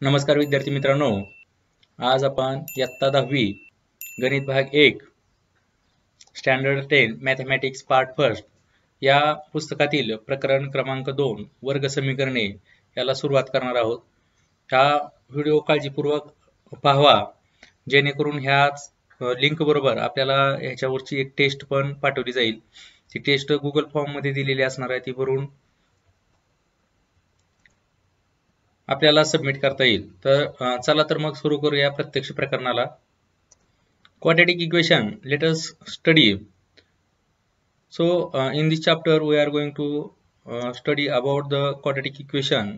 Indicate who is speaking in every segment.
Speaker 1: नमस्कार विद्यार्थी मित्रांनो, आज आपण इयत्ता 10वी गणित भाग 1 स्टँडर्ड 10 मॅथमॅटिक्स पार्ट फर्स्ट या पुस्तकातील प्रकरण क्रमांक 2 वर्ग समीकरणे याला सुरुवात करणार आहोत. हा व्हिडिओ काळजीपूर्वक पाहावा, जेणेकरून ह्याच लिंक बरोबर आपल्याला ह्याच्यावरची एक टेस्ट पण पाठवली जाईल. ती टेस्ट गुगल फॉर्म मध्ये दिलेली असणार आहे, ती भरून आपल्याला सबमिट करता येईल. तर चला तर मग सुरू करूया प्रत्यक्ष प्रकरणाला. Quadratic equation, let us study. So in this chapter we are going to study about the quadratic equation,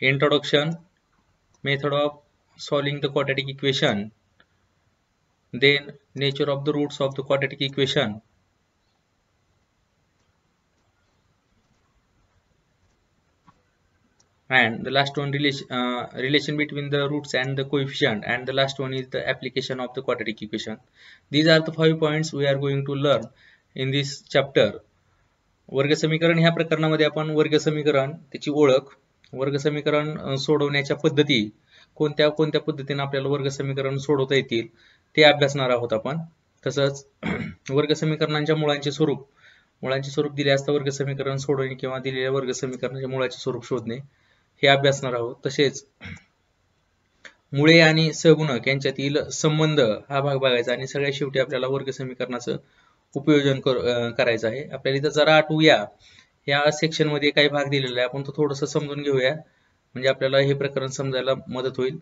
Speaker 1: introduction, method of solving the quadratic equation, then nature of the roots of the quadratic equation, and the last one relation between the roots and the coefficient, and the last one is the application of the quadratic equation. These are the 5 points we are going to learn in this chapter. वर्ग समीकरण ह्या प्रकरणामध्ये आपण वर्ग समीकरण, त्याची ओळख, वर्ग समीकरण सोडवण्याच्या पद्धती, कोणत्या कोणत्या पद्धतीने आपल्याला वर्ग समीकरण सोडवता येतील ते अभ्यासणार आहोत आपण. तसंच वर्ग समीकरणांच्या मुळांचे स्वरूप दिले असता वर्ग समीकरण सोडवणे किंवा दिलेल्या वर्ग समीकरणाच्या मुळाचे स्वरूप शोधणे हे अभ्यासणार आहोत. तसेच मुळे आणि सहगुणक यांच्यातील संबंध हा भाग बघायचा आणि सगळ्यात शेवटी आपल्याला वर्ग समीकरणाचं उपयोजन करायचं आहे. आपल्याला इथं जरा आठवूया, या सेक्शन मध्ये काही भाग दिलेला आहे, आपण तो थोडंसं समजून घेऊया, म्हणजे आपल्याला हे प्रकरण समजायला मदत होईल.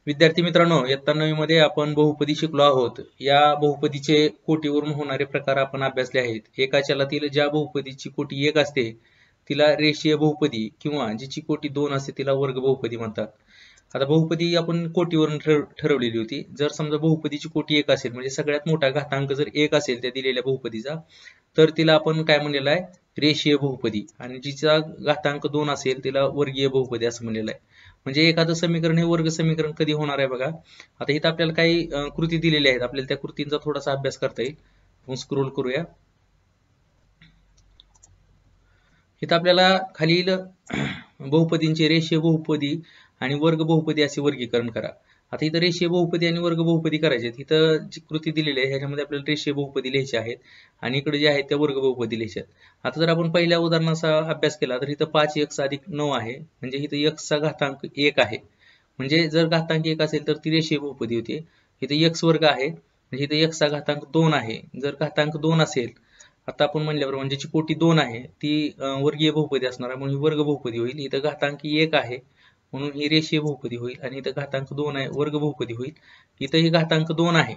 Speaker 1: विद्यार्थी मित्रांनो, इयत्ता 9वी मध्ये आपण बहुपदी शिकलो आहोत. या बहुपदीचे कोटीवरून होणारे प्रकार आपण अभ्यासले आहेत. एका चलातील ज्या बहुपदीची कोटी 1 असते तिला रेषीय बहुपदी, किंवा जिची कोटी 2 असते तिला वर्ग बहुपदी म्हणतात. आता बहुपदी आपण कोटीवरून ठरवलेली होती. जर समजा बहुपदीची कोटी 1 असेल, म्हणजे सगळ्यात मोठा घातांक जर 1 असेल त्या दिलेल्या बहुपदीचा, तर तिला आपण काय म्हणलेलं आहे, रेषीय बहुपदी. आणि जिचा घातांक 2 असेल तिला वर्गीय बहुपदी असं म्हणलेलं आहे. म्हणजे एखादं समीकरण हे वर्ग समीकरण कधी होणार आहे बघा. आता इथं आपल्याला काही कृती दिलेल्या आहेत, आपल्याला त्या कृतींचा थोडासा अभ्यास करता येईल. आपण स्क्रोल करूया. इथं आपल्याला खालील बहुपदींचे रेषीय बहुपदी आणि वर्ग बहुपदी असे वर्गीकरण करा. आता इथं रेषीय बहुपदी आणि वर्ग बहुपदी करायचे. इथं जी कृती दिलेली आहे ह्याच्यामध्ये आपल्याला रेषीय बहुपदी लिहायचे आहेत आणि इकडे जे आहेत त्या वर्ग बहुपदी लिहायचे आहेत. आता जर आपण पहिल्या उदाहरणाचा अभ्यास केला तर इथं 5x अधिक 9 आहे, म्हणजे इथं x चा घातांक 1 आहे. म्हणजे जर घातांक 1 असेल तर ती रेषीय बहुपदी होते. इथं x वर्ग आहे, म्हणजे इथं x चा घातांक 2 आहे. जर घातांक 2 असेल, आता आपण म्हणल्याप्रमाणे ज्याची कोटी 2 आहे ती वर्गीय बहुपदी असणार आहे, म्हणून ही वर्ग बहुपदी होईल. इथं घातांक 1 आहे म्हणून ही रेषीय बहुपदी होईल, आणि इथं घातांक 2 आहे, वर्ग बहुपदी होईल. इथं ही घातांक 2 आहे,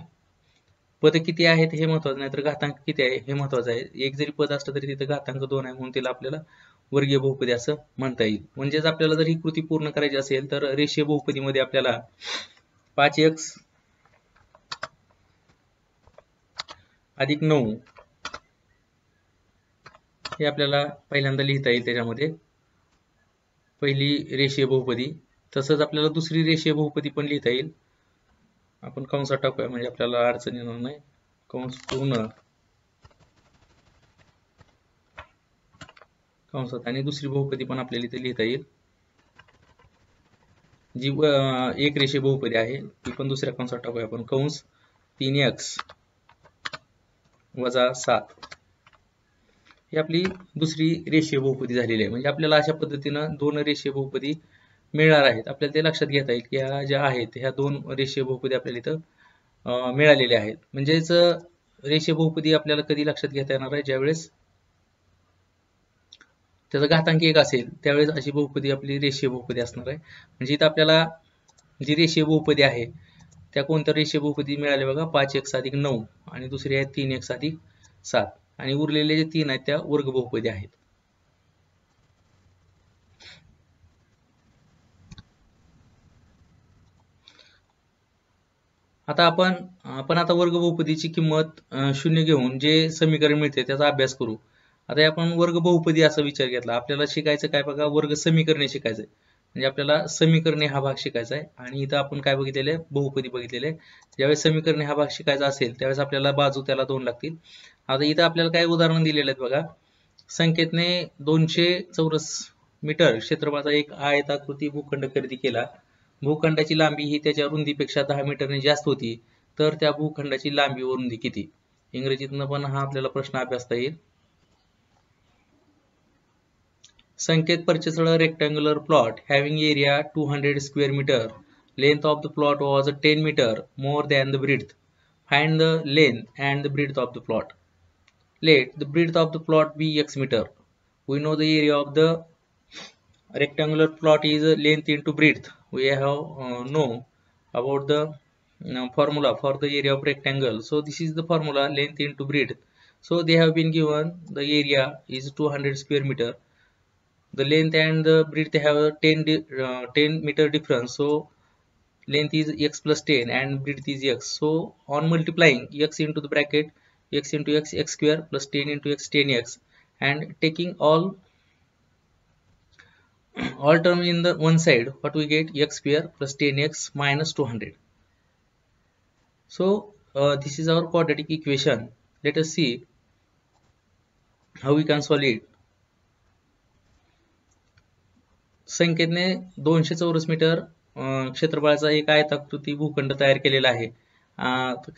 Speaker 1: पद किती आहेत हे महत्वाचं नाही, तर घातांक किती आहे हे महत्वाचं आहे. एक जरी पद असलं तरी तिथं घातांक 2 आहे, म्हणून तिला आपल्याला वर्गीय बहुपदी असं म्हणता येईल. म्हणजेच आपल्याला जर ही कृती पूर्ण करायची असेल तर रेषीय बहुपदीमध्ये आपल्याला 5x अधिक 9 हे आपल्याला पहिल्यांदा लिहिता येईल. त्याच्यामध्ये पहिली रेषीय बहुपदी, तसंच आपल्याला दुसरी रेषीय बहुपदी पण लिहिता येईल. आपण कंसात टाकूया म्हणजे आपल्याला अडचण येणार नाही. कंस पूर्ण कंसात, आणि दुसरी बहुपदी पण आपल्याला इथे लिहिता येईल, जी एक रेषीय बहुपदी आहे ती पण दुसऱ्या कंसात टाकूया आपण. कंस 3x वजा 7 ही आपली दुसरी रेषीय बहुपदी झालेली आहे. म्हणजे आपल्याला अशा पद्धतीनं 2 रेषीय बहुपदी मिळणार आहेत. आपल्याला ते लक्षात घेता येईल की ह्या ज्या आहेत ह्या 2 रेषीय बहुपदी आपल्याला इथं मिळालेल्या आहेत. म्हणजेच रेषीय बहुपदी आपल्याला कधी लक्षात घेता येणार आहे, ज्यावेळेस त्याचा घातांक 1 असेल त्यावेळेस अशी बहुपदी आपली रेषीय बहुपदी असणार आहे. म्हणजे इथं आपल्याला जी रेषीय बहुपदी आहे त्या कोणत्या रेषीय बहुपदी मिळाल्या बघा, 5x अधिक 9 आणि दुसरी आहे 3x अधिक 7, आणि उरलेले जे 3 आहेत त्या वर्ग बहुपदी आहेत. आता आपण आता वर्ग बहुपदीची किंमत 0 घेऊन जे समीकरण मिळते त्याचा अभ्यास करू. आता आपण वर्ग बहुपदी असा विचार घेतला, आपल्याला शिकायचं काय बघा, वर्ग समीकरणे शिकायचंय. म्हणजे आपल्याला समीकरणे हा भाग शिकायचा आहे. आणि इथं आपण काय बघितलेले, बहुपदी बघितलेले. ज्यावेळेस समीकरणे हा भाग शिकायचा असेल त्यावेळेस आपल्याला बाजू त्याला 2 लागतील. आता इथं आपल्याला काय उदाहरण दिलेले आहेत बघा. संख्येने 200 चौरस मीटर क्षेत्रफळाचा एक आयताकृती भूखंड खरेदी केला. भूखंडाची लांबी ही त्याच्या रुंदीपेक्षा 10 मीटरने जास्त होती, तर त्या भूखंडाची लांबी व रुंदी किती? इंग्रजीतनं पण हा आपल्याला प्रश्न अभ्यासता येईल. संकेत purchased a rectangular plot having area 200 square meter. Length of the plot was 10 meter more than the breadth. Find the length and the breadth of the plot. Let the breadth of the plot be x meter. We know the area of the rectangular plot is length into breadth. We have know about the formula for the area of rectangle. So this is the formula, length into breadth. So they have been given the area is 200 square meter. The length and the breadth have a 10 meter difference. So length is x plus 10 and breadth is x. So on multiplying x into the bracket x into x, x square plus 10 into x, 10x, and taking all term in the one side, what we get? X square plus 10x minus 200. So this is our quadratic equation. Let us see how we can solve it. संकेतने 200 चौरस metre क्षेत्रफळाचा एक आयताकृती भूखंड तयार केलेला आहे,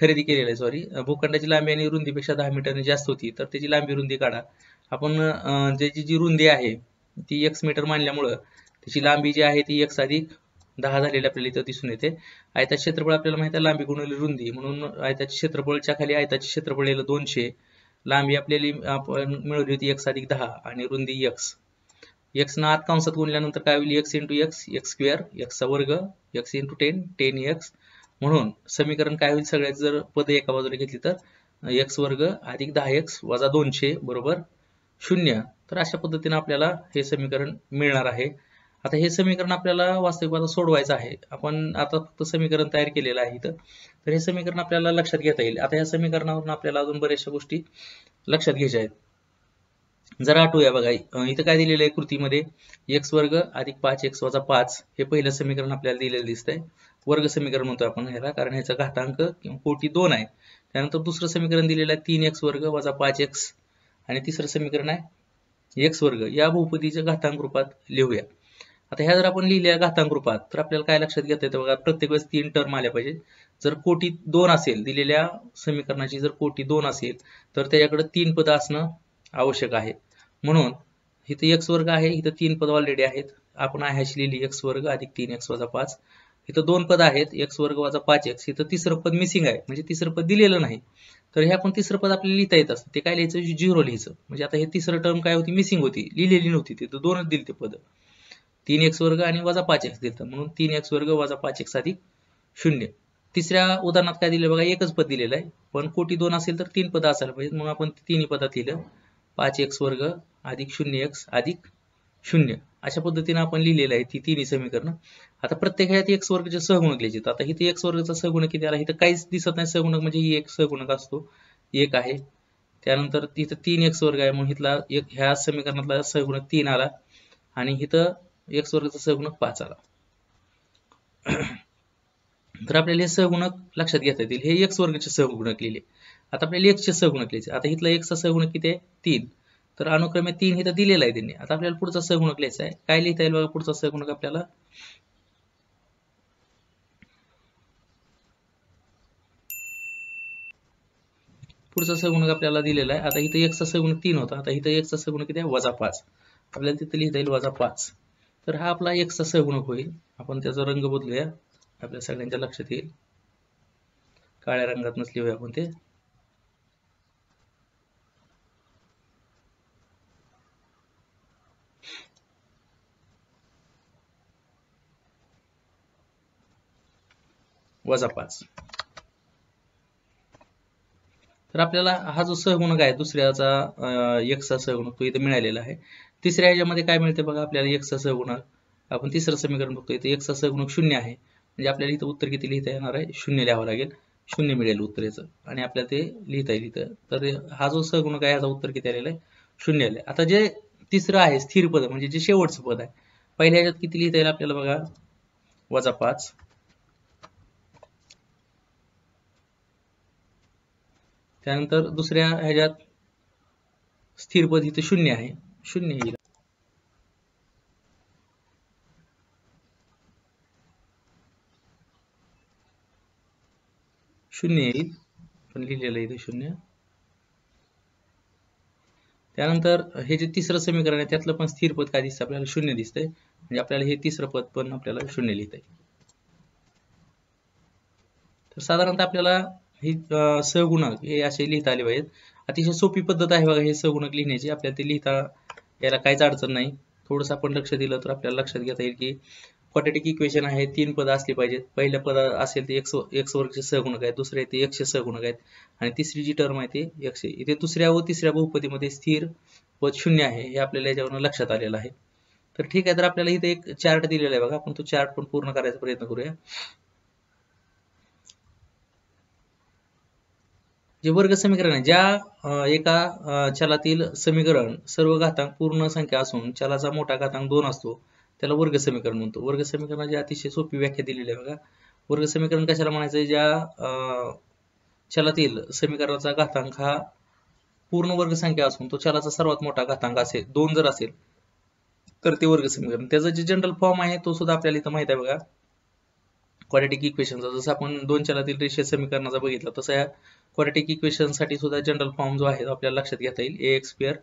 Speaker 1: खरेदी केलेला आहे. सॉरी, भूखंडाची लांबी आणि रुंदीपेक्षा 10 मीटरने जास्त होती, तर त्याची लांबी रुंदी काढा. आपण त्याची जी रुंदी आहे ती x मीटर मानल्यामुळं त्याची लांबी जी आहे ती x अधिक 10 झालेली आपल्याला इथं दिसून येते. आयताचे क्षेत्रफळ आपल्याला माहिती आहे लांबी गुणिले रुंदी, म्हणून आयताचे क्षेत्रफळच्या खाली आयताचे क्षेत्रफळ येईल 200, लांबी आपल्याला आपण मिळवली होती x अधिक 10 आणि रुंदी x. x ना आत कंसात गुणल्यानंतर काय होईल? x into x, x square, x चा वर्ग, x इंटू 10, 10x. म्हणून समीकरण काय होईल? सगळ्यात जर पद एका बाजूला घेतली तर x वर्ग अधिक 10x वजा 200 बरोबर 0. तर अशा पद्धतीने आपल्याला हे समीकरण मिळणार आहे. आता हे समीकरण आपल्याला वास्तविक सोडवायचं आहे. आपण आता फक्त समीकरण तयार केलेलं आहे इथं, तर हे समीकरण आपल्याला लक्षात घेता येईल. आता या समीकरणावरून आपल्याला अजून बऱ्याचशा गोष्टी लक्षात घ्यायच्या आहेत. जरा आठवूया बघा, इथं काय दिलेलं आहे कृतीमध्ये? x वर्ग अधिक 5x वजा 5 हे पहिलं समीकरण आपल्याला दिलेलं दिसतंय. वर्ग समीकरण म्हणतो आपण ह्याला, कारण ह्याचा घातांक किंवा कोटी 2 आहे. त्यानंतर दुसरं समीकरण दिलेलं आहे 3x वर्ग वजा 5x, आणि तिसरं समीकरण आहे x वर्ग. या बहुपदीच्या घातांक रूपात लिहूया. आता ह्या जर आपण लिहिल्या घातांक रूपात तर आपल्याला काय लक्षात घेता येतं बघा, प्रत्येक वेळेस 3 टर्म आल्या पाहिजे. जर कोटी 2 असेल, दिलेल्या समीकरणाची जर कोटी 2 असेल तर त्याच्याकडे 3 पद असणं आवश्यक आहे. म्हणून इथे x वर्ग आहे, इथं 3 पद ऑलरेडी आहेत. आपण ह्याची लिहिली x वर्ग अधिक 3x वजा 5. इथं 2 पद आहेत, x वर्ग वजा 5x. इथं तिसरं पद मिसिंग आहे, म्हणजे तिसरं पद दिलेलं नाही. तर हे आपण तिसरं पद आपल्याला लिहिता येत असतं. ते काय लिहायचं? 0 लिहायचं. म्हणजे आता हे तिसरं टर्म काय होती? मिसिंग होती, लिहिलेली नव्हती. तिथं 2च दिलते पद, 3x वर्ग आणि वजा 5x दिलं, म्हणून 3x वर्ग वजा 5x अधिक 0. तिसऱ्या उदाहरणात काय दिलं बघा, एकच पद दिलेलं आहे, पण कोटी 2 असेल तर 3 पद असायला पाहिजे, म्हणून आपण तिन्ही पदात लिहिलं 5x वर्ग अधिक 0x अधिक 0. अशा पद्धतीने आपण लिहिलेलं आहे ती तिन्ही समीकरण. आता प्रत्येक ह्यात x वर्गचे सहगुणक लिहायचे. आता इथे x वर्गचा सहगुणक किती आला? इथं काहीच दिसत नाही सहगुणक, म्हणजे ही एक सहगुणक असतो, 1 आहे. त्यानंतर तिथं 3x वर्ग आहे, म्हणून इथला ह्या समीकरणातला सहगुणक 3 आला, आणि इथं x वर्गचा सहगुणक 5 आला. तर आपल्याला हे सहगुणक लक्षात घेता येतील. हे x वर्गचे सहगुणक लिहिले. आता आपल्याला x चे सहगुणक लिहायचे. आता इथला x चा सहगुणक किती आहे? 3. तर अनुक्रमे 3 इथं दिलेला आहे त्यांनी. आता आपल्याला पुढचा सहगुणक लिहायचा आहे. काय लिहिता येईल बघा पुढचा सहगुणक आपल्याला? पुढचा सहगुणक आपल्याला दिलेला आहे. आता इथं x चा सहगुणक 3 होता, आता इथं x चा सहगुणक किती आहे? वजा 5. आपल्याला तिथं लिहिता येईल वजा 5. तर हा आपला x चा सहगुणक होईल. आपण त्याचा रंग बदलूया, आपल्या सगळ्यांच्या लक्षात येईल. काळ्या रंगातनच लिहूया आपण ते. वजा 5. तर आपल्याला हा जो सहगुणक आहे दुसऱ्याचा x चा सहगुणक तो इथे मिळालेला आहे. तिसऱ्या ह्याच्यामध्ये काय मिळते बघा आपल्याला x चा सहगुणक. आपण तिसरं समीकरण बघतो, इथे x चा सहगुणक 0 आहे, म्हणजे आपल्याला इथं उत्तर किती लिहिता येणार आहे? 0 लिहावं लागेल. 0 मिळेल उत्तर याचं, आणि आपल्याला ते लिहिता येईल इथं. तर हा जो सहगुणक आहे ह्याचा उत्तर किती आलेला आहे? 0 आले. आता जे तिसरं आहे स्थिर पद, म्हणजे जे शेवटचं पद आहे, पहिल्या ह्याच्यात किती लिहिता येईल आपल्याला बघा? वजा 5. त्यानंतर दुसऱ्या ह्याच्यात स्थिर पद इथं 0 आहे, 0 येईल. शून्य येईल, पण लिहिलेलं इथे शून्य. त्यानंतर हे जे तिसरं समीकरण आहे त्यातलं पण स्थिर पद काय दिसतं आपल्याला? शून्य दिसतंय. म्हणजे आपल्याला हे तिसरं पद पण आपल्याला शून्य लिहिता येईल. तर साधारणतः आपल्याला हे सहगुणक हे असे लिहिता आले पाहिजेत. अतिशय सोपी पद्धत आहे बघा हे सहगुणक लिहिण्याची. आपल्याला ते लिहिता याला काहीच अडचण नाही. थोडंसं आपण लक्ष दिलं तर आपल्याला लक्षात घेता येईल की क्वाड्रॅटिक इक्वेशन आहे, 3 पद असली पाहिजेत. पहिलं पद असेल ते x वर्गचे सहगुणक आहेत, दुसरे ते x चे सहगुणक आहेत आणि तिसरी जी टर्म आहे ते x आहे. इथे दुसऱ्या व तिसऱ्या बहुपदीमध्ये स्थिर पद शून्य आहे हे आपल्याला याच्यावरून लक्षात आलेलं आहे. तर ठीक आहे, तर आपल्याला इथे एक चार्ट दिलेला आहे बघा, आपण तो चार्ट पण पूर्ण करायचा प्रयत्न करूया. जे वर्ग समीकरण आहे, ज्या एका चलातील समीकरण सर्व घातांक पूर्ण संख्या असून चलाचा मोठा घातांक 2 असतो त्याला वर्ग समीकरण म्हणतो. वर्ग समीकरणाची अतिशय सोपी व्याख्या दिलेली आहे बघा. वर्ग समीकरण कशाला म्हणायचं? ज्या चलातील समीकरणाचा घातांक हा पूर्ण वर्ग संख्या असून तो चलाचा सर्वात मोठा घातांक असेल, 2 जर असेल तर ते वर्ग समीकरण. त्याचं जे जनरल फॉर्म आहे तो सुद्धा आपल्याला इथं माहित आहे बघा, क्वाड्रॅटिक इक्वेशनचा. जसं आपण 2 चलातील रेषीय समीकरणाचा बघितला तसं या क्वाड्रॅटिक इक्वेशन साठी सुद्धा जनरल फॉर्म जो आहे तो आपल्याला लक्षात घेता येईल. ax square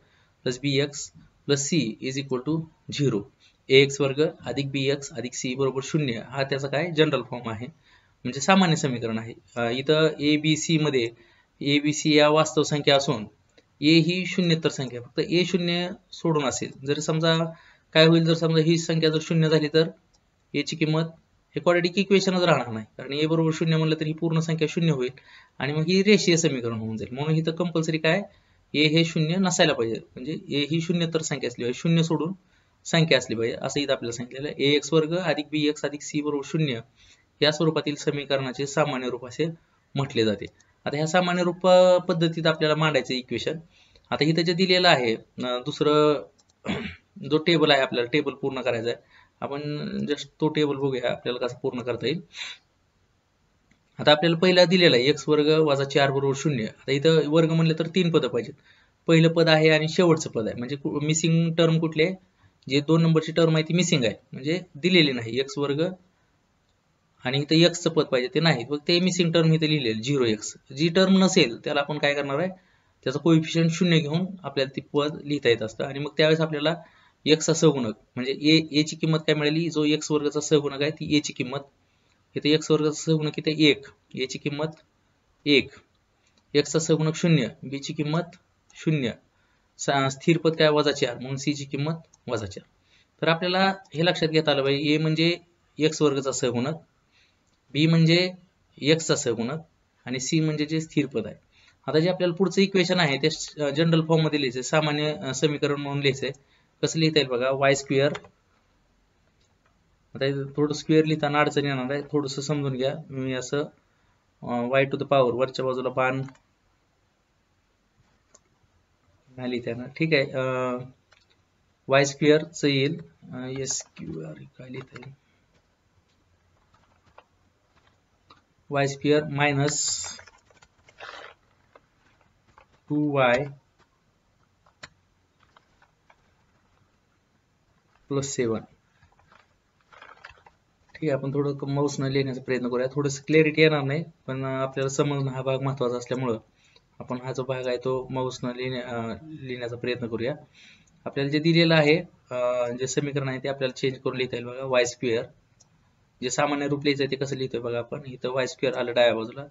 Speaker 1: plus bx plus c is equal to 0. ax वर्ग अधिक bx अधिक c बरोबर 0 हा त्याचा काय जनरल फॉर्म आहे, म्हणजे सामान्य समीकरण आहे. इथं a b c मध्ये a b c या वास्तव संख्या असून a ही शून्येतर संख्या, फक्त a शून्य सोडून असेल. जर समजा काय होईल, जर समजा ही संख्या जर शून्य झाली तर a ची किंमत हे क्वाड्रॅटिक इक्वेशनच राहणार नाही, कारण a बरोबर 0 म्हणलं तर ही पूर्ण संख्या 0 होईल आणि मग ही रेषीय समीकरण होऊन जाईल. म्हणून इथं कंपल्सरी काय a हे 0 नसायला पाहिजे, म्हणजे a ही शून्येतर संख्या असली पाहिजे, 0 सोडून संख्या असली पाहिजे असं इथं आपल्याला सांगितलेलं आहे. ax वर्ग अधिक bx अधिक c बरोबर 0 या स्वरूपातील समीकरणाचे सामान्य रूप असे म्हटले जाते. आता ह्या सामान्य रूप पद्धतीत आपल्याला मांडायचं इक्वेशन. आता इथं जे दिलेलं आहे दुसरं जो टेबल आहे आपल्याला टेबल पूर्ण करायचा आहे, आपण जस्ट तो टेबल बघूया आपल्याला कसं पूर्ण करता येईल. आता आपल्याला पहिला दिलेला आहे x वर्ग वजा 4 बरोबर 0. आता इथं वर्ग म्हणले तर 3 पद पाहिजेत. पहिलं पद आहे आणि शेवटचं पद आहे, म्हणजे मिसिंग टर्म कुठले? जे 2 नंबरची टर्म आहे ती मिसिंग आहे, म्हणजे दिलेली नाही. x वर्ग आणि इथं x चं पद पाहिजे ते नाही, फक्त ते मिसिंग टर्म इथे लिहिलेलं 0x. जी टर्म नसेल त्याला आपण काय करणार आहे, त्याचा कोएफिशियंट 0 घेऊन आपल्याला ती पद लिहिता येत असतं आणि मग त्यावेळेस आपल्याला x चा सहगुणक म्हणजे a ची किंमत काय मिळाली, जो x वर्गाचा सहगुणक आहे ती a ची किंमत. इथे x वर्गाचा सहगुणक इथे 1, a ची किंमत 1, x चा सहगुणक 0, b ची किंमत 0, स्थिर पद काय वजा 4 म्हणून c ची किंमत वजा 4. तर आपल्याला हे लक्षात घेता आलं पाहिजे, a म्हणजे x वर्गाचा सहगुणक, b म्हणजे x चा सहगुणक आणि c म्हणजे जे स्थिर पद आहे. आता जे आपल्याला पुढचं इक्वेशन आहे ते जनरल फॉर्म मध्ये लिहायचं, सामान्य समीकरण म्हणून लिहायचंय. कसं लिहिता येईल बघा, y स्क्वेअर. आता थोडं स्क्वेअर लिहिताना अडचण येणार आहे, थोडंसं समजून घ्या. मी असं y टू द पॉवर वरच्या बाजूला बाण नाही लिहिता येणार, ठीक आहे. y स्क्वेअर च येईल s स्क्वेअर काय लिहिता येईल, y square minus 2y plus 7. ठीक आहे, आपण थोडं माऊसनं लिहिण्याचा प्रयत्न करूया. थोडंसं क्लॅरिटी येणार नाही, पण आपल्याला समजणं हा भाग महत्त्वाचा असल्यामुळं आपण हा जो भाग आहे तो माऊसनं लिहिण्याचा प्रयत्न करूया. आपल्याला जे दिलेलं आहे जे समीकरण आहे ते आपल्याला चेंज करून लिहिता येईल बघा. y स्क्वेअर जे सामान्य रूप लिहायचं ते कसं लिहितोय बघा आपण. इथं y स्क्वेअर आलं डाव्या बाजूला,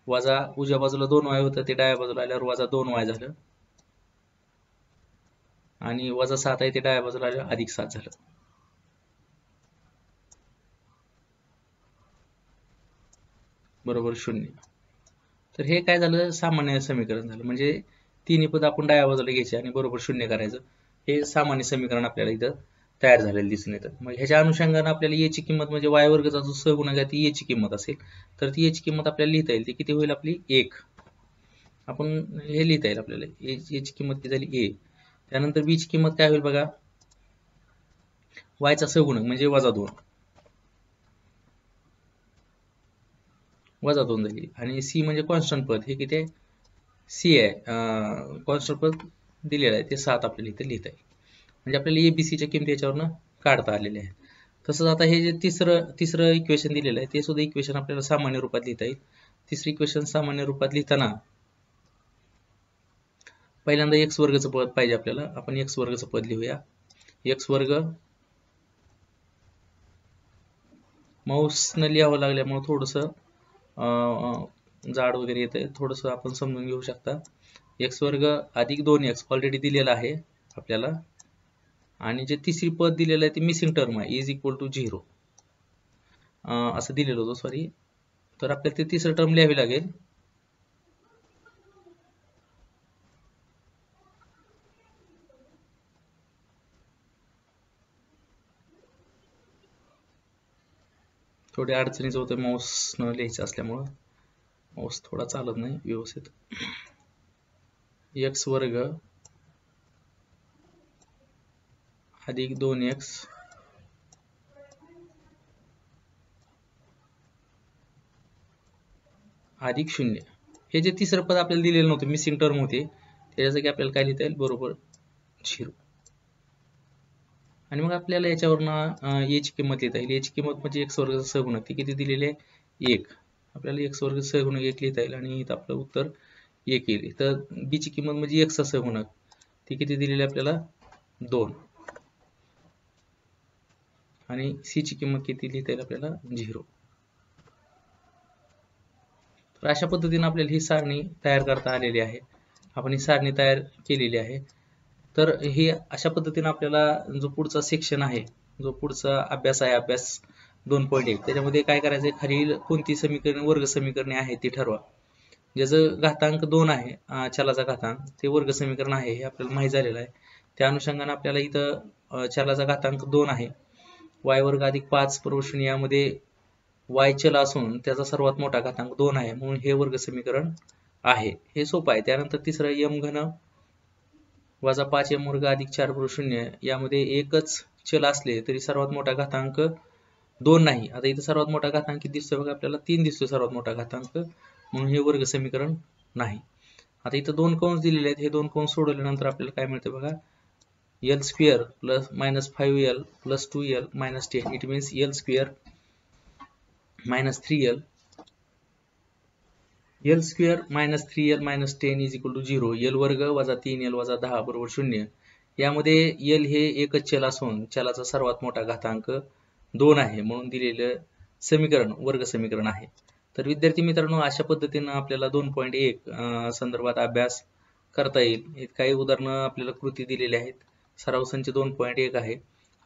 Speaker 1: वजा उजव्या बाजूला 2y होतं ते डाव्या बाजूला आल्यावर वजा 2y झालं आणि वजा 7 आहे ते डाव्या बाजूला आल्यावर अधिक 7 झालं. बरोबर 0. तर हे काय झालं, सामान्य समीकरण झालं. म्हणजे तिन्ही पद आपण डाव्या बाजूला घ्यायचे आणि बरोबर 0 करायचं. हे सामान्य समीकरण आपल्याला इथं तयार झालेलं दिसून येतं. मग ह्याच्या अनुषंगाने आपल्याला a ची किंमत म्हणजे y वर्गाचा जो सहगुणक आहे ती a ची किंमत असेल, तर ती a ची किंमत आपल्याला लिहिता येईल. ती किती होईल आपली 1. आपण हे लिहिता येईल आपल्याला a ची किंमत किती झाली a. त्यानंतर b ची किंमत काय होईल बघा, y चा सहगुणक म्हणजे वजा 2, वजा 2 झाली. आणि c म्हणजे कॉन्स्टंट पद, हे किती आहे c आहे, कॉन्स्टंट पद दिलेलं आहे ते 7 आपल्याला इथे लिहिता येईल. म्हणजे आपल्याला ABC च्या किमती याच्यावरनं काढता आलेल्या आहेत. तसंच आता हे जे तिसरं इक्वेशन दिलेलं आहे ते सुद्धा इक्वेशन आपल्याला सामान्य रूपात लिहिता येईल. तिसरी इक्वेशन सामान्य रूपात लिहिताना पहिल्यांदा एक्स वर्गचं पद पाहिजे आपल्याला. आपण एक्स वर्गचं पद लिहूया. एक्स वर्ग माऊसनं लिहावं लागल्यामुळे थोडंसं जाड वगैरे येते, थोडंसं आपण समजून घेऊ शकता. एक्स वर्ग अधिक 2x ऑलरेडी दिलेला आहे आपल्याला, आणि जे तिसरी पद दिलेलं आहे ते मिसिंग टर्म आहे, इज इक्वल टू 0 असं दिलेलं होतं, सॉरी. तर आपल्याला ते तिसरं टर्म लिहावी लागेल. थोडे अडचणीचं होतं माऊसनं लिहायचं असल्यामुळं, माऊस थोडा चालत नाही व्यवस्थित. एक्स वर्ग अधिक 2x अधिक 0. हे जे तिसरं पद आपल्याला दिलेलं नव्हतं, मिसिंग टर्म होते, त्याच्या जागी आपल्याला काय लिहिता येईल, बरोबर 0. आणि मग आपल्याला याच्यावरनं ए ची किंमत लिहिता येईल. ए ची किंमत म्हणजे एक्स वर्गाचा सहगुणक, ती किती दिलेली आहे 1. आपल्याला एक्स वर्ग सहगुणक 1 लिहिता येईल आणि इथं आपलं उत्तर 1 येईल. तर बी ची किंमत म्हणजे एक्स चा सहगुणक, ती किती दिलेली आपल्याला 2. आणि सी ची किंमत किती लिहिता येईल आपल्याला 0. तर अशा पद्धतीने आपल्याला ही सारणी तयार करता आलेली आहे. आपण ही सारणी तयार केलेली आहे. तर हे अशा पद्धतीने आपल्याला जो पुढचा सेक्शन आहे, जो पुढचा अभ्यास आहे, अभ्यास 2.1, त्याच्यामध्ये काय करायचं आहे, खालील कोणती समीकरणे वर्ग समीकरणे आहेत ती ठरवा. ज्याचं घातांक 2 आहे, चलाचा घातांक, ते वर्ग समीकरण आहे हे आपल्याला माहित झालेलं आहे. त्या अनुषंगाने आपल्याला इथं चलाचा घातांक 2 आहे, y वर्ग अधिक 5 बरोबर 0, यामध्ये y चल असून त्याचा सर्वात मोठा घातांक 2 आहे, म्हणून हे वर्ग समीकरण आहे. हे सोपं आहे. त्यानंतर तिसरं m घन वजा 5m वर्ग अधिक 4 बरोबर 0, यामध्ये एकच चल असले तरी सर्वात मोठा घातांक 2 नाही. आता इथं सर्वात मोठा घातांक किती दिसतोय बघा, आपल्याला 3 दिसतोय सर्वात मोठा घातांक, म्हणून हे वर्ग समीकरण नाही. आता इथं 2 कंस दिलेले आहेत, हे 2 कंस सोडवल्यानंतर आपल्याला काय मिळतं बघा, l square plus minus 5l plus 2l minus 10, it means l square minus 3l, l square minus 3l minus 10 is equal to 0. l वर्ग वजा 3l वजा 10 बरोबर 0. यामध्ये l हे एकच चल असून चलाचा सर्वात मोठा घातांक 2 आहे, म्हणून दिलेलं समीकरण वर्ग समीकरण आहे. तर विद्यार्थी मित्रांनो, अशा पद्धतीनं आपल्याला 2.1 संदर्भात अभ्यास करता येईल. काही उदाहरणं आपल्याला कृती दिलेली आहेत. सराव संच 2.1 आहे.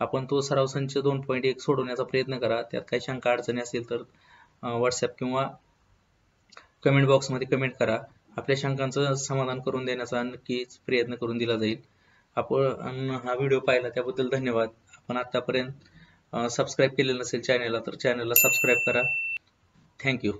Speaker 1: आपण तो सराव संच 2.1 सोडवण्याचा प्रयत्न करा. त्यात काही शंका अडचणी असेल तर व्हॉट्सअप किंवा कमेंट बॉक्समध्ये कमेंट करा. आपल्या शंकांचं समाधान करून देण्याचा नक्कीच प्रयत्न करून दिला जाईल. आपण हा व्हिडिओ पाहिला त्याबद्दल धन्यवाद. आपण आतापर्यंत सबस्क्राईब केलेलं नसेल चॅनलला तर चॅनलला सबस्क्राईब करा. थँक्यू.